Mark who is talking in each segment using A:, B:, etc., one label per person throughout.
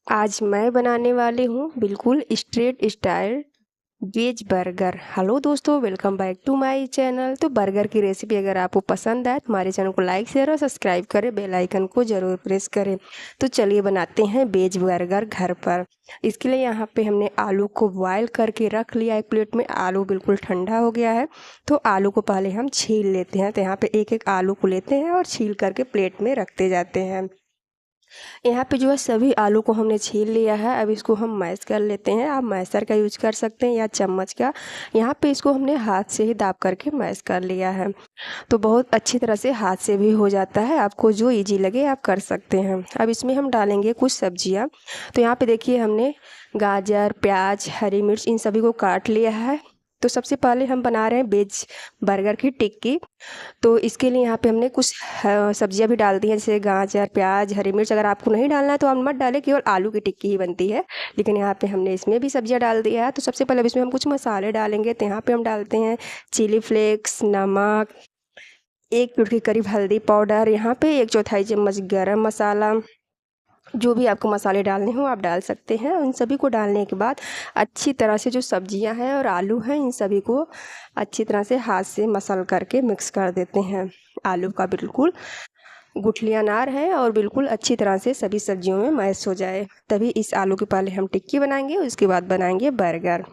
A: आज मैं बनाने वाली हूँ बिल्कुल street style veg burger. Hello दोस्तों, welcome back to my channel. तो बर्गर की रेसिपी अगर आपको पसंद आए तो हमारे चैनल को लाइक शेयर और सब्सक्राइब करें, बेल आइकन को ज़रूर प्रेस करें। तो चलिए बनाते हैं वेज बर्गर घर पर। इसके लिए यहाँ पे हमने आलू को बॉयल करके रख लिया एक प्लेट में। आलू बिल्कुल ठंडा हो गया है तो आलू को पहले हम छील लेते हैं। तो यहाँ पे एक एक आलू को लेते हैं और छील करके प्लेट में रखते जाते हैं। यहाँ पे जो है सभी आलू को हमने छील लिया है। अब इसको हम मैश कर लेते हैं। आप मैशर का यूज कर सकते हैं या चम्मच का। यहाँ पे इसको हमने हाथ से ही दाब करके मैश कर लिया है। तो बहुत अच्छी तरह से हाथ से भी हो जाता है, आपको जो इजी लगे आप कर सकते हैं। अब इसमें हम डालेंगे कुछ सब्जियाँ। तो यहाँ पे देखिए हमने गाजर, प्याज, हरी मिर्च इन सभी को काट लिया है। तो सबसे पहले हम बना रहे हैं वेज बर्गर की टिक्की। तो इसके लिए यहाँ पे हमने कुछ सब्जियां भी डाल दी हैं, जैसे गाजर, प्याज, हरी मिर्च। अगर आपको नहीं डालना है तो आप मत डालें, केवल आलू की टिक्की ही बनती है। लेकिन यहाँ पे हमने इसमें भी सब्जियां डाल दी है। तो सबसे पहले अब इसमें हम कुछ मसाले डालेंगे। तो यहाँ पे हम डालते हैं चिली फ्लेक्स, नमक, 1 चुटकी करीब हल्दी पाउडर, यहाँ पे 1/4 चम्मच गरम मसाला। जो भी आपको मसाले डालने हो आप डाल सकते हैं। उन सभी को डालने के बाद अच्छी तरह से जो सब्जियां हैं और आलू हैं इन सभी को अच्छी तरह से हाथ से मसल करके मिक्स कर देते हैं। आलू का बिल्कुल गुठलियाँ ना रहें और बिल्कुल अच्छी तरह से सभी सब्जियों में मैश हो जाए, तभी इस आलू के पहले हम टिक्की बनाएंगे, उसके बाद बनाएंगे बर्गर।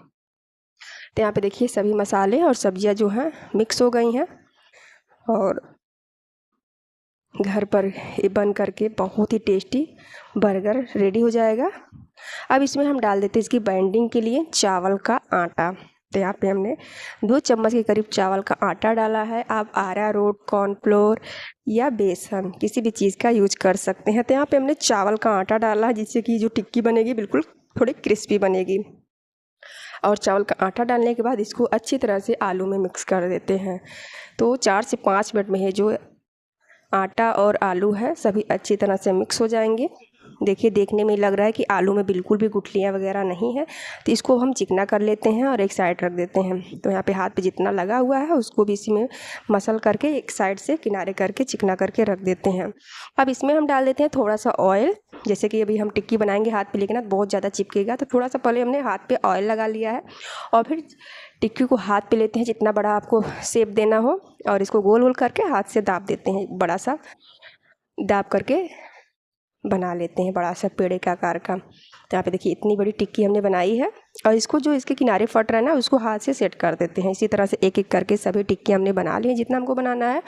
A: तो यहाँ पे देखिए सभी मसाले और सब्जियां जो हैं मिक्स हो गई हैं और घर पर ये बन करके बहुत ही टेस्टी बर्गर रेडी हो जाएगा। अब इसमें हम डाल देते हैं इसकी बाइंडिंग के लिए चावल का आटा। तो यहाँ पे हमने 2 चम्मच के करीब चावल का आटा डाला है। आप अरारोट, कॉर्नफ्लोर या बेसन किसी भी चीज़ का यूज कर सकते हैं। तो यहाँ पे हमने चावल का आटा डाला है, जिससे कि जो टिक्की बनेगी बिल्कुल थोड़ी क्रिस्पी बनेगी। और चावल का आटा डालने के बाद इसको अच्छी तरह से आलू में मिक्स कर देते हैं। तो 4 से 5 मिनट में ये जो आटा और आलू है सभी अच्छी तरह से मिक्स हो जाएंगे। देखिए देखने में लग रहा है कि आलू में बिल्कुल भी गुठलियाँ वगैरह नहीं है। तो इसको हम चिकना कर लेते हैं और एक साइड रख देते हैं। तो यहाँ पे हाथ पे जितना लगा हुआ है उसको भी इसी में मसल करके एक साइड से किनारे करके चिकना करके रख देते हैं। अब इसमें हम डाल देते हैं थोड़ा सा ऑयल। जैसे कि अभी हम टिक्की बनाएंगे हाथ पे, लेकिन बहुत ज़्यादा चिपकेगा, तो थोड़ा सा पहले हमने हाथ पे ऑयल लगा लिया है और फिर टिक्की को हाथ पे लेते हैं जितना बड़ा आपको शेप देना हो और इसको गोल गोल करके हाथ से दाब देते हैं। बड़ा सा दाब करके बना लेते हैं बड़ा सा पेड़े के आकार का। तो यहाँ पे देखिए इतनी बड़ी टिक्की हमने बनाई है और इसको जो इसके किनारे फट रहा है ना उसको हाथ से सेट कर देते हैं। इसी तरह से एक एक करके सभी टिक्की हमने बना ली है जितना हमको बनाना है।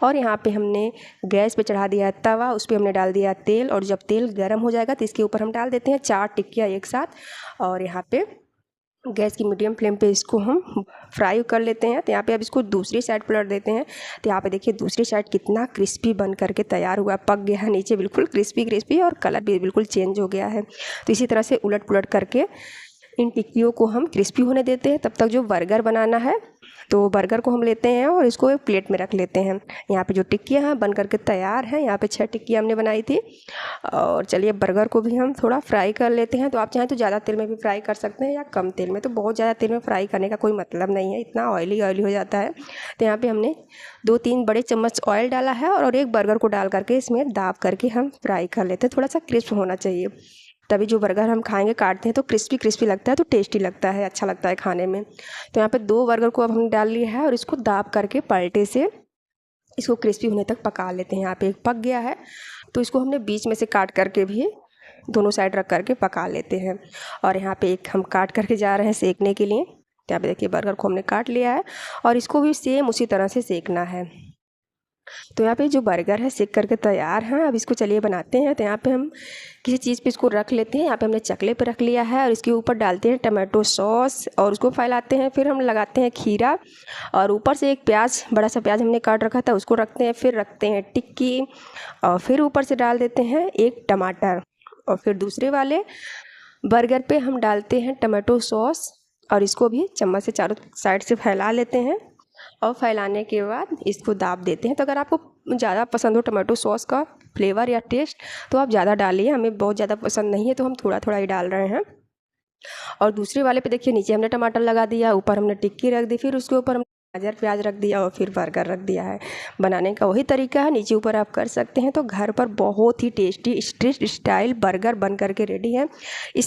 A: और यहाँ पे हमने गैस पे चढ़ा दिया है तवा, उस पर हमने डाल दिया तेल और जब तेल गर्म हो जाएगा तो इसके ऊपर हम डाल देते हैं 4 टिक्कियाँ एक साथ। और यहाँ पे गैस की मीडियम फ्लेम पे इसको हम फ्राई कर लेते हैं। तो यहाँ पे अब इसको दूसरी साइड पलट देते हैं। तो यहाँ पे देखिए दूसरी साइड कितना क्रिस्पी बन करके तैयार हुआ, पक गया है नीचे बिल्कुल क्रिस्पी क्रिस्पी और कलर भी बिल्कुल चेंज हो गया है। तो इसी तरह से उलट पुलट करके इन टिक्कियों को हम क्रिस्पी होने देते हैं। तब तक जो बर्गर बनाना है, तो बर्गर को हम लेते हैं और इसको एक प्लेट में रख लेते हैं। यहाँ पे जो टिक्कियाँ हैं बन करके तैयार हैं। यहाँ पे 6 टिक्कियाँ हमने बनाई थी। और चलिए बर्गर को भी हम थोड़ा फ्राई कर लेते हैं। तो आप चाहें तो ज़्यादा तेल में भी फ्राई कर सकते हैं या कम तेल में। तो बहुत ज़्यादा तेल में फ्राई करने का कोई मतलब नहीं है, इतना ऑयली ऑयली हो जाता है। तो यहाँ पे हमने 2-3 बड़े चम्मच ऑयल डाला है और एक बर्गर को डाल करके इसमें दाब करके हम फ्राई कर लेते हैं। थोड़ा सा क्रिस्प होना चाहिए, तभी जो बर्गर हम खाएंगे काटते हैं तो क्रिस्पी क्रिस्पी लगता है, तो टेस्टी लगता है, अच्छा लगता है खाने में। तो यहाँ पे 2 बर्गर को अब हमने डाल लिया है और इसको दाब करके पलटे से इसको क्रिस्पी होने तक पका लेते हैं। यहाँ पे एक पक गया है तो इसको हमने बीच में से काट करके भी दोनों साइड रख करके पका लेते हैं। और यहाँ पे एक हम काट करके जा रहे हैं सेकने के लिए। यहाँ पे देखिए बर्गर को हमने काट लिया है और इसको भी सेम उसी तरह से सेकना है। तो यहाँ पे जो बर्गर है सेक करके तैयार हैं। अब इसको चलिए बनाते हैं। तो यहाँ पे हम किसी चीज़ पे इसको रख लेते हैं। यहाँ पे हमने चकले पे रख लिया है और इसके ऊपर डालते हैं टमाटो सॉस और उसको फैलाते हैं। फिर हम लगाते हैं खीरा और ऊपर से एक प्याज, बड़ा सा प्याज हमने काट रखा था उसको रखते हैं। फिर रखते हैं टिक्की और फिर ऊपर से डाल देते हैं एक टमाटर। और फिर दूसरे वाले बर्गर पे हम डालते हैं टमाटो सॉस और इसको भी चम्मच से चारों साइड से फैला लेते हैं। और फैलाने के बाद इसको दाब देते हैं। तो अगर आपको ज़्यादा पसंद हो टमाटो सॉस का फ्लेवर या टेस्ट तो आप ज़्यादा डालिए, हमें बहुत ज़्यादा पसंद नहीं है तो हम थोड़ा थोड़ा ही डाल रहे हैं। और दूसरे वाले पे देखिए नीचे हमने टमाटर लगा दिया, ऊपर हमने टिक्की रख दी, फिर उसके ऊपर हम गाजर प्याज रख दिया और फिर बर्गर रख दिया है। बनाने का वही तरीका है, नीचे ऊपर आप कर सकते हैं। तो घर पर बहुत ही tasty street style burger bun करके रेडी है। इस